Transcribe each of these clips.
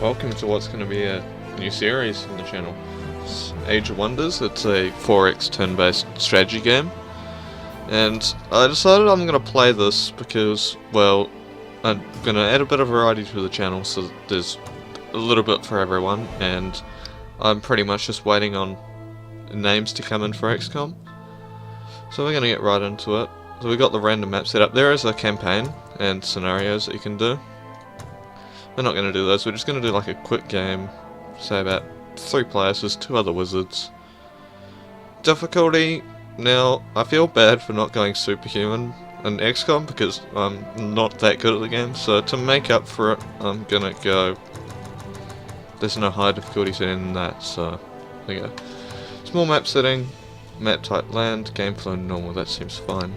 Welcome to what's going to be a new series on the channel. It's Age of Wonders. It's a 4x turn-based strategy game, and I decided I'm going to play this because, well, I'm going to add a bit of variety to the channel, so there's a little bit for everyone, and I'm pretty much just waiting on names to come in for XCOM. So we're going to get right into it. So we got the random map set up. There is a campaign and scenarios that you can do. We're not going to do those, we're just going to do like a quick game, say about 3 players, there's 2 other wizards. Difficulty, now I feel bad for not going superhuman in XCOM because I'm not that good at the game, so to make up for it I'm going to go, there's no high difficulty setting than that, so there you go. Small map setting, map type land, game flow normal, that seems fine.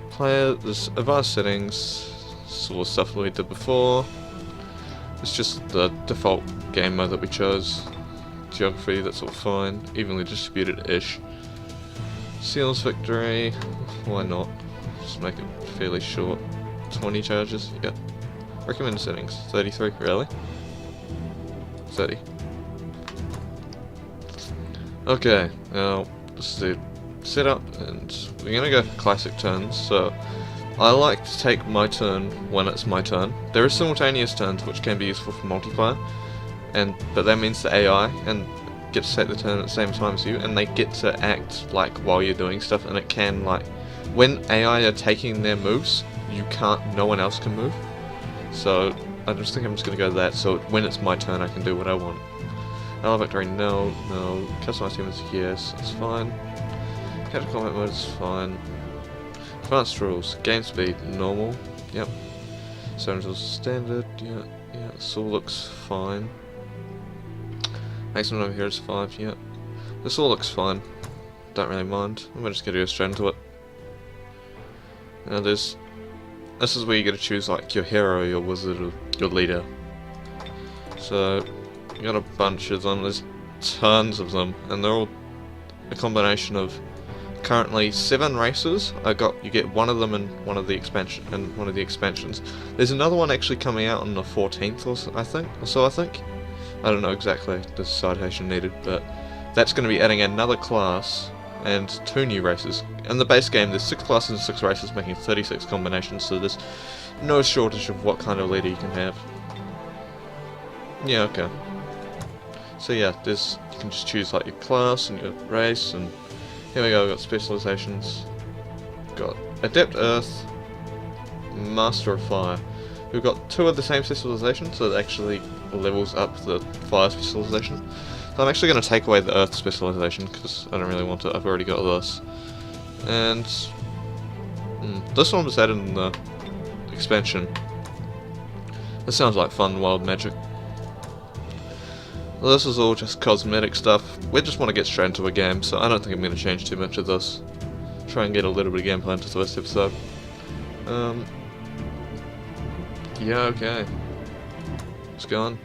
Player, there's advanced settings, sort of stuff that we did before. It's just the default game mode that we chose. Geography, that's all fine. Evenly distributed-ish. Seals victory, why not? Just make it fairly short. 20 charges, yep. Recommended settings, 33, really? 30. Okay, now this is the setup, and we're gonna go for classic turns, so I like to take my turn when it's my turn. There are simultaneous turns which can be useful for multiplayer, but that means the AI and get to take the turn at the same time as you, and they get to act like while you're doing stuff, and it can like when AI are taking their moves, no one else can move. So I just think I'm just gonna go that. So when it's my turn, I can do what I want. Ally victory, no. Customize humans, yes, that's fine. Capture combat mode is fine. Advanced rules, game speed, normal, yep. Sound rules, standard, yeah, this all looks fine. Maximum number here is 5, yeah. This all looks fine, don't really mind. I'm just gonna go straight into it. Now this is where you get to choose like your hero, your wizard, or your leader. So, you got a bunch of them, there's tons of them, and they're all a combination of currently 7 races. You get one of them in one of the expansions. There's another one actually coming out on the 14th or so I think. I don't know exactly the citation needed, but that's going to be adding another class and 2 new races. In the base game there's 6 classes and 6 races making 36 combinations, so there's no shortage of what kind of leader you can have. Yeah, okay. So yeah, you can just choose like your class and your race, and here we go, we've got specializations. We've got Adept Earth, Master of Fire. We've got 2 of the same specialization, so it actually levels up the Fire specialization. So I'm actually going to take away the Earth specialization, because I don't really want it, I've already got this. And this one was added in the expansion. This sounds like fun, wild magic. Well, this is all just cosmetic stuff. We just want to get straight into a game, so I don't think I'm going to change too much of this. Try and get a little bit of gameplay into this episode. Yeah, okay. Let's go on.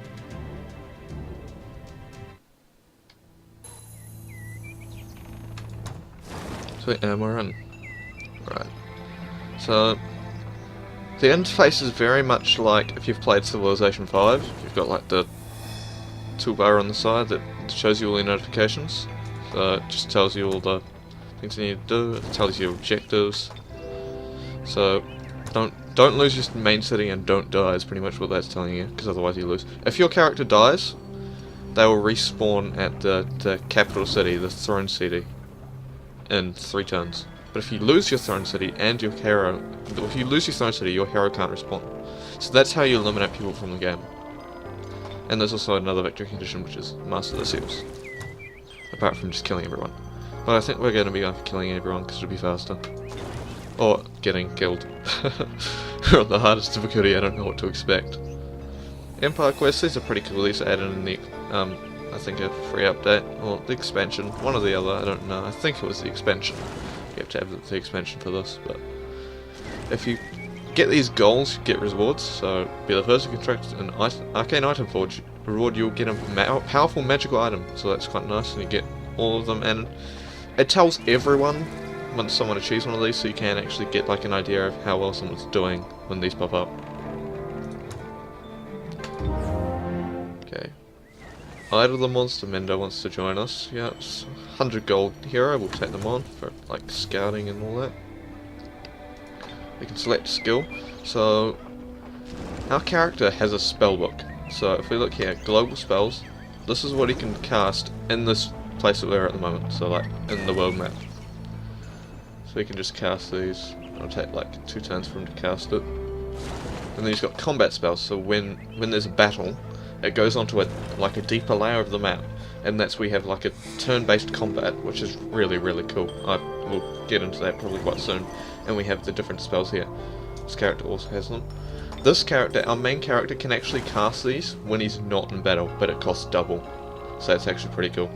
Sweet, and we're in. Right. So, the interface is very much like if you've played Civilization 5. You've got like the toolbar on the side that shows you all your notifications. So it just tells you all the things you need to do, it tells you your objectives. So don't lose your main setting and don't die is pretty much what that's telling you, because otherwise you lose. If your character dies, they will respawn at the capital city, the throne city, in 3 turns. But if you lose your throne city and your hero, your hero can't respawn. So that's how you eliminate people from the game. And there's also another victory condition, which is Master the Seals. Apart from just killing everyone. But I think we're going to be going for killing everyone, because it'll be faster. Or getting killed. We're on the hardest difficulty, I don't know what to expect. Empire quests, these are pretty cool. These are added in the, I think a free update, or the expansion. One or the other, I don't know. I think it was the expansion. You have to have the expansion for this, but if you get these goals, you get rewards. So be the first to construct an arcane item forge. Reward, you'll get a powerful magical item, so that's quite nice, and you get all of them, and it tells everyone when someone achieves one of these, so you can actually get like an idea of how well someone's doing when these pop up. Okay. Idle the Monster Mender wants to join us. Yeah, it's 100 gold hero. We'll take them on for like scouting and all that. We can select a skill. So our character has a spell book. So if we look here, global spells. This is what he can cast in this place that we're at the moment. So like in the world map. So he can just cast these. It'll take like 2 turns for him to cast it. And then he's got combat spells. So when there's a battle, it goes onto like a deeper layer of the map, and that's where we have like a turn-based combat, which is really cool. I will get into that probably quite soon. And we have the different spells here. This character also has them. This character, our main character, can actually cast these when he's not in battle, but it costs double. So that's actually pretty cool.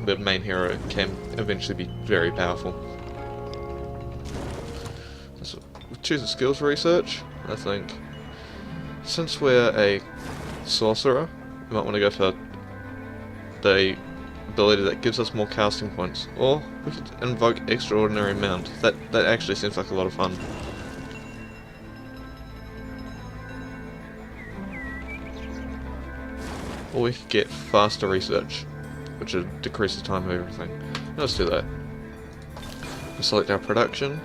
The main hero can eventually be very powerful. So we choose a skills research. I think since we're a Sorcerer, we might want to go for the ability that gives us more casting points, or we could invoke Extraordinary Mount. That actually seems like a lot of fun. Or we could get faster research, which would decrease the time of everything. Let's do that. We'll select our production.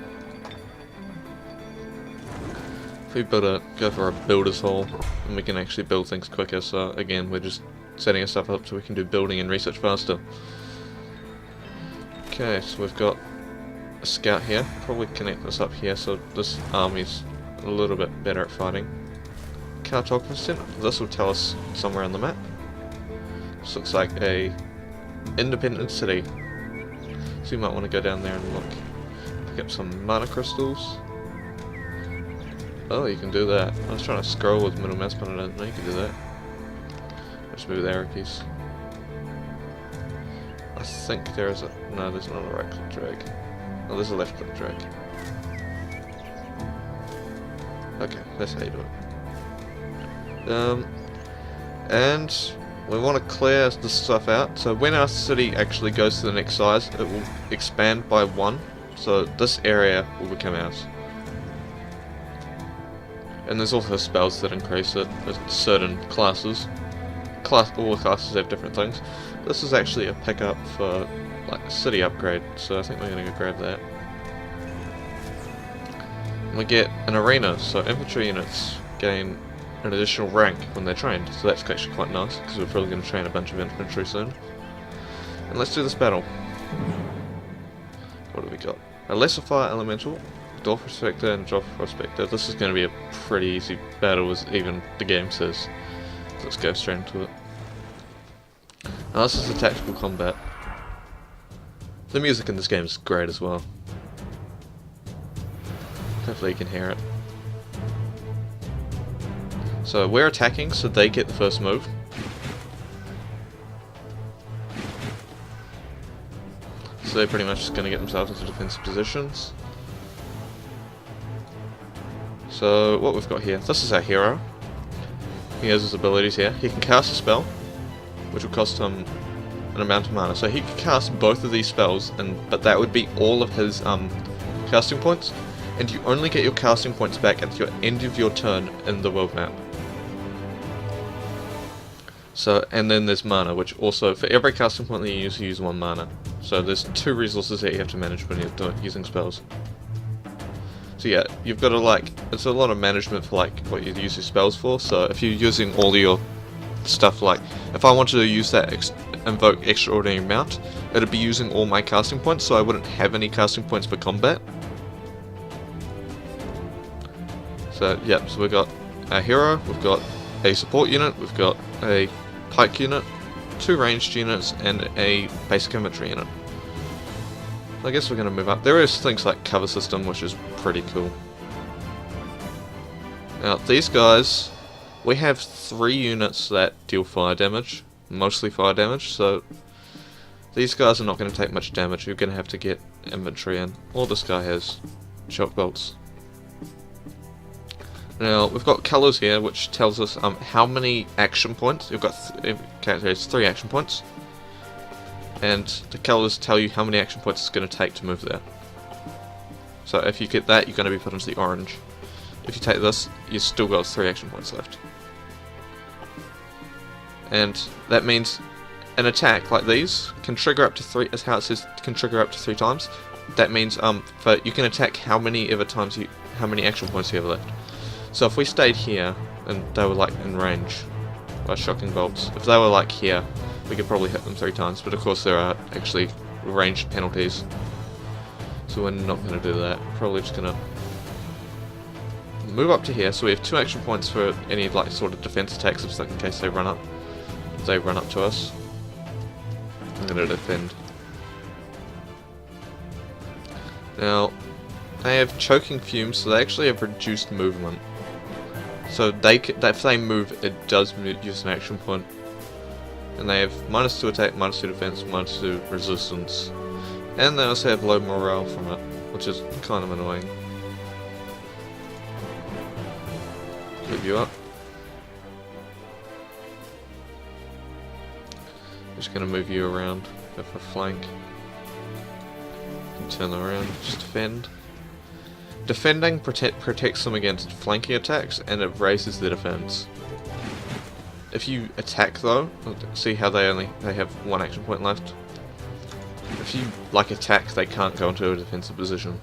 If we go for a builder's hall, and we can actually build things quicker, so again, we're just setting stuff up so we can do building and research faster. Okay, so we've got a scout here. Probably connect this up here so this army's a little bit better at fighting. Cartography, this will tell us somewhere on the map. This looks like a independent city. So you might want to go down there and look. Pick up some mana crystals. Oh, you can do that. I was trying to scroll with middle mouse, but I didn't know you could do that. Let's move the arrow keys. I think there is a... No, there's not a right click drag. Oh, there's a left click drag. Okay, that's how you do it. And we want to clear this stuff out. So when our city actually goes to the next size, it will expand by 1. So this area will become ours. And there's also spells that increase it with certain classes. All the classes have different things. This is actually a pickup for like a city upgrade, so I think we're going to go grab that. And we get an arena, so infantry units gain an additional rank when they're trained, so that's actually quite nice, because we're probably going to train a bunch of infantry soon. And let's do this battle. What have we got? A Lesser Fire Elemental, Dwarf Prospector and Drop Prospector. This is going to be a pretty easy battle, as even the game says. Let's go straight into it. Now this is the tactical combat. The music in this game is great as well. Hopefully you can hear it. So we're attacking, so they get the first move. So they're pretty much just going to get themselves into defensive positions. So what we've got here, this is our hero. He has his abilities here. He can cast a spell, which will cost him an amount of mana. So he can cast both of these spells, but that would be all of his casting points. And you only get your casting points back at the end of your turn in the world map. So, and then there's mana, which also, for every casting point that you use 1 mana. So there's 2 resources that you have to manage when you're using spells. So yeah, you've got to it's a lot of management for what you use your spells for. So if you're using all your stuff, if I wanted to use that invoke Extraordinary Mount, it'd be using all my casting points, so I wouldn't have any casting points for combat. So yeah, so we've got our hero, we've got a support unit, we've got a pike unit, 2 ranged units, and a basic infantry unit. I guess we're going to move up. There is things like cover system, which is pretty cool. Now these guys, we have 3 units that deal fire damage, mostly fire damage, so these guys are not going to take much damage. You're going to have to get infantry in. Or this guy has shock bolts. Now we've got colours here, which tells us how many action points. You've got character has 3 action points. And the colours tell you how many action points it's going to take to move there. So if you get that, you're going to be put into the orange. If you take this, you've still got 3 action points left. And that means an attack like these can trigger up to 3, as how it says, can trigger up to 3 times. That means but you can attack how many action points you have left. So if we stayed here and they were like in range by shocking bolts, if they were like here, we could probably hit them 3 times. But of course there are actually ranged penalties, so we're not going to do that. Probably just going to move up to here, so we have 2 action points for any like sort of defense attacks, just like in case they run up. If they run up to us, I'm going to defend. Now, they have choking fumes, so they actually have reduced movement. So if they move, it does use an action point. And they have -2 attack, -2 defense, -2 resistance. And they also have low morale from it, which is kind of annoying. Move you up. Just gonna move you around, go for a flank. And turn them around, just defend. Defending protects them against flanking attacks, and it raises their defense. If you attack though, see how they have 1 action point left. If you like attack, they can't go into a defensive position.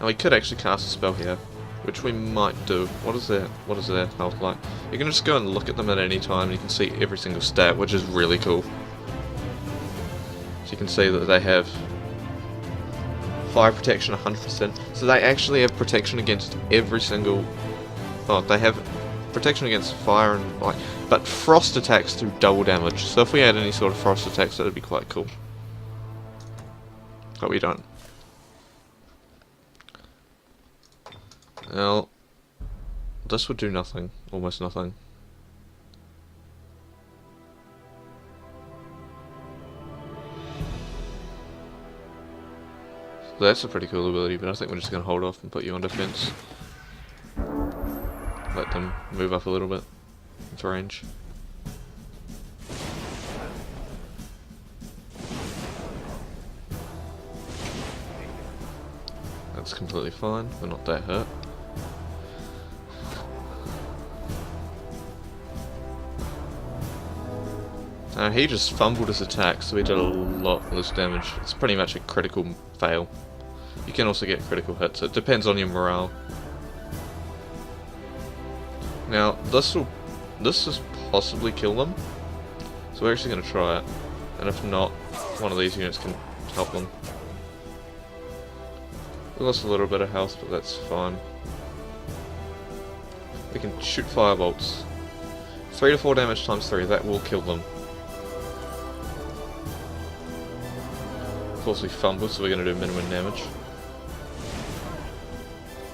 Now we could actually cast a spell here, which we might do. What is their health like? You can just go and look at them at any time, and you can see every single stat, which is really cool. So you can see that they have fire protection 100%. So they actually have protection against every single. Oh, they have protection against fire and like, but frost attacks do double damage. So if we had any sort of frost attacks, that would be quite cool. But we don't. Now, this would do nothing, almost nothing. So that's a pretty cool ability, but I think we're just going to hold off and put you on defense. Let them move up a little bit into range. That's completely fine, we're not that hurt. He just fumbled his attack, so he did a lot less damage. It's pretty much a critical fail. You can also get critical hits, it depends on your morale. Now, this is possibly kill them, so we're actually going to try it, and if not, one of these units can help them. We lost a little bit of health, but that's fine. We can shoot firebolts. 3 to 4 damage times 3, that will kill them. Of course we fumbled, so we're going to do minimum damage.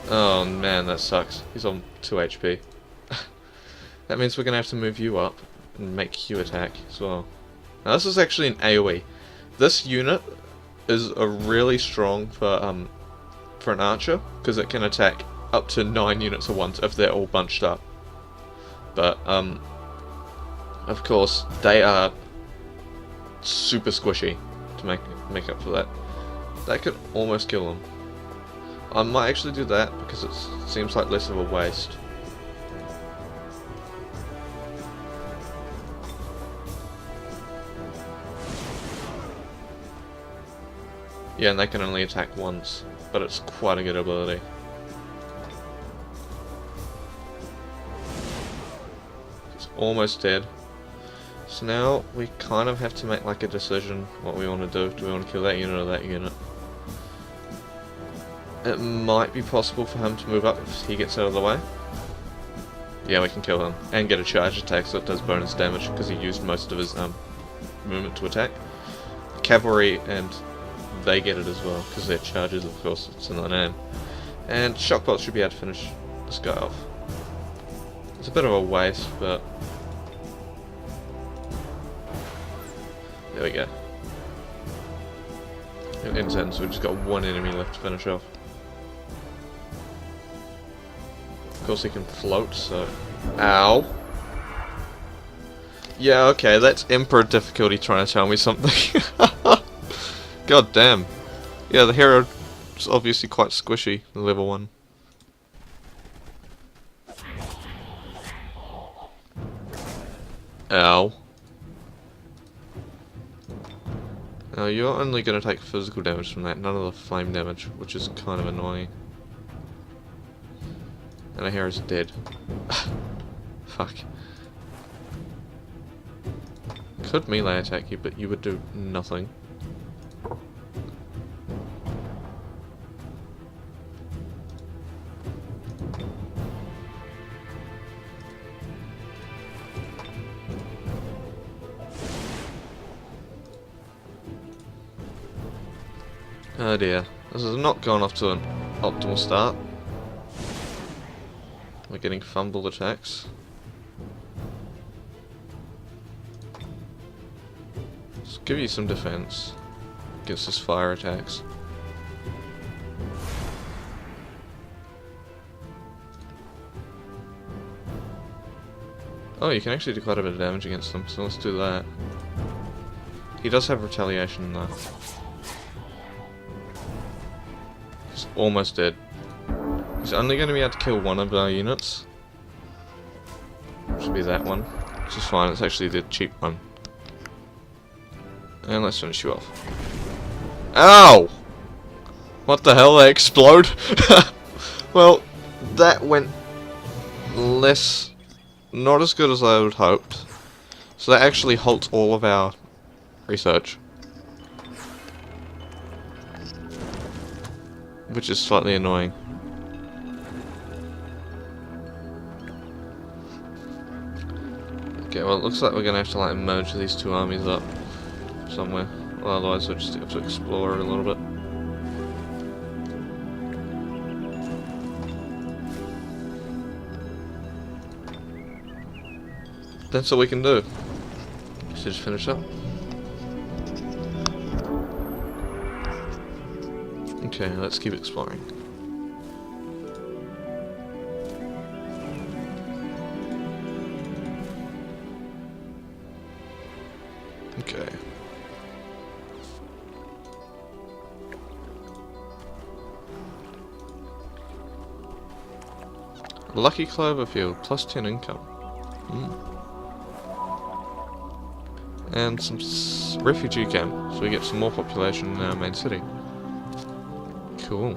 Oh man, that sucks. He's on 2 HP. That means we're going to have to move you up and make you attack as well. Now this is actually an AoE. This unit is a really strong for an archer, because it can attack up to 9 units at once if they're all bunched up. But of course they are super squishy to make up for that. That could almost kill them. I might actually do that because it seems like less of a waste. Yeah, and they can only attack once, but it's quite a good ability. It's almost dead. So now we kind of have to make like a decision what we want to do. Do we want to kill that unit or that unit? It might be possible for him to move up if he gets out of the way. Yeah, we can kill him and get a charge attack, so it does bonus damage because he used most of his movement to attack. Cavalry, and they get it as well because they're charges, of course, it's in the name. And shockbolt should be able to finish this guy off. It's a bit of a waste, but there we go. It ends end, so we've just got 1 enemy left to finish off. Of course he can float, so... Ow! Yeah, okay, that's Emperor difficulty trying to tell me something. God damn. Yeah, the hero is obviously quite squishy, level 1. Ow. Now you're only going to take physical damage from that, none of the flame damage, which is kind of annoying. And I hear he's dead. Fuck. Could melee attack you, but you would do nothing. Oh dear, this has not gone off to an optimal start. We're getting fumbled attacks. Let's give you some defense against his fire attacks. Oh, you can actually do quite a bit of damage against them, so let's do that. He does have retaliation though. He's almost dead. He's only going to be able to kill one of our units. Which will be that one. Which is fine, it's actually the cheap one. And let's finish you off. Ow! What the hell, they explode? Well, that went less... not as good as I would hoped. So that actually halts all of our research. Which is slightly annoying. Okay, well it looks like we're gonna have to like merge these two armies up somewhere. Well, otherwise we'll just have to explore a little bit. That's all we can do. So just finish up. Okay, let's keep exploring. Okay. Lucky Cloverfield, plus 10 income. And some refugee camp, so we get some more population in our main city. Cool.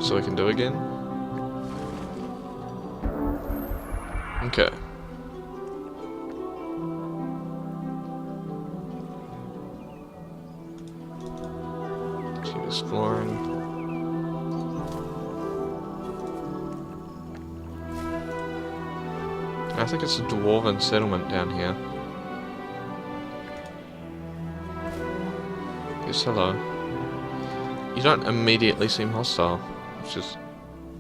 So we can do again? Okay. Keep exploring. I think it's a dwarven settlement down here. Yes, hello. You don't immediately seem hostile, which is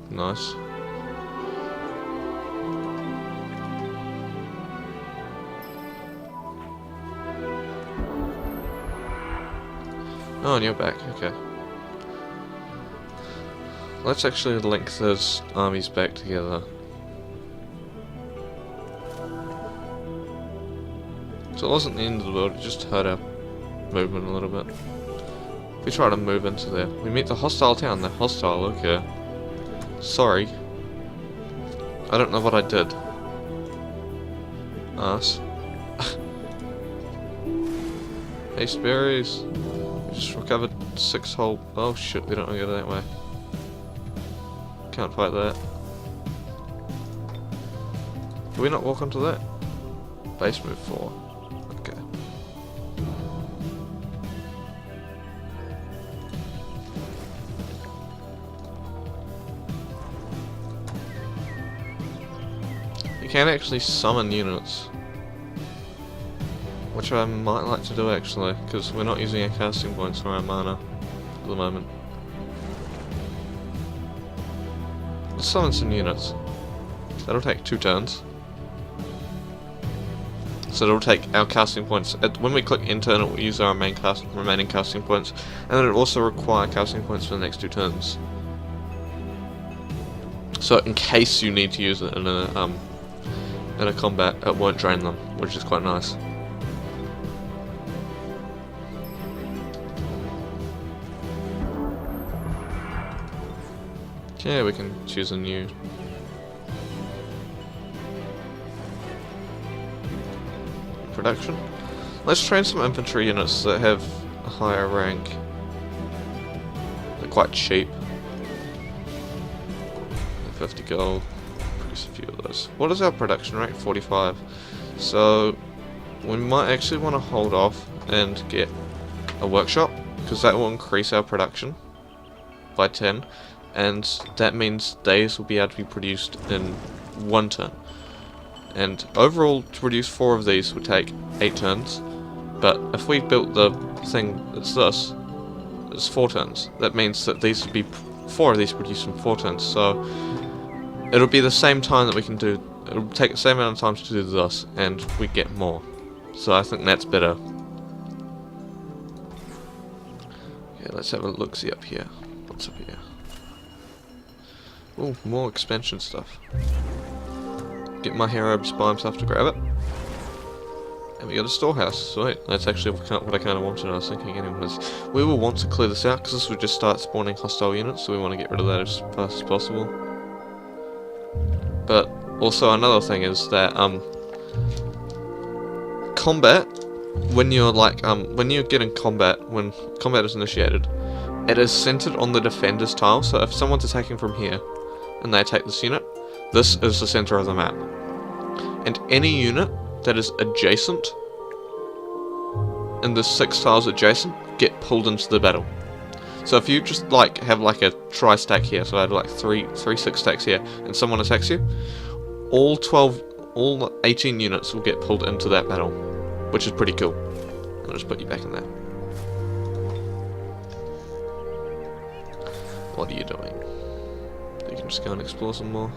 nice. Oh, and you're back, okay. Let's actually link those armies back together. So it wasn't the end of the world, it just hurt our movement a little bit. We try to move into there. We meet the hostile town, they're hostile, okay. Sorry. I don't know what I did. Ass. Hey, Sperries. We just recovered 6 whole... Oh shit, we don't want to go that way. Can't fight that. Can we not walk onto that? Base move 4. Okay. You can actually summon units. Which I might like to do actually, because we're not using our casting points for our mana at the moment. Let's summon some units. That'll take 2 turns. So it'll take our casting points. When we click enter, it will use our remaining casting points, and then it'll also require casting points for the next 2 turns. So in case you need to use it in a combat, it won't drain them, which is quite nice. Okay, we can choose a new production. Let's train some infantry units that have a higher rank. They're quite cheap. 50 gold. Produce a few of those. What is our production rate? 45. So we might actually want to hold off and get a workshop, because that will increase our production by 10, and that means days will be able to be produced in 1 turn. And overall, to produce 4 of these would take 8 turns, but if we built the thing that's this, it's 4 turns. That means that these would be 4 of these produced in 4 turns, so it'll be the same time that we can do. It'll take the same amount of time to do this, and we get more. So I think that's better. Yeah, let's have a look-see up here. What's up here? Oh, more expansion stuff. Get my hero by himself to grab it. And we got a storehouse. Sweet. That's actually what I kind of wanted. I was thinking anyways. We will want to clear this out, because this would just start spawning hostile units, so we want to get rid of that as fast as possible. But also another thing is that combat, when you're like when you get in combat, when combat is initiated, it is centered on the defender's tile. So if someone's attacking from here and they attack this unit, this is the center of the map. And any unit that is adjacent, and the 6 tiles adjacent, get pulled into the battle. So if you just like have like a tri-stack here, so I have like three 6-stacks here, and someone attacks you, all 18 units will get pulled into that battle, which is pretty cool. I'll just put you back in there. What are you doing? You can just go and explore some more.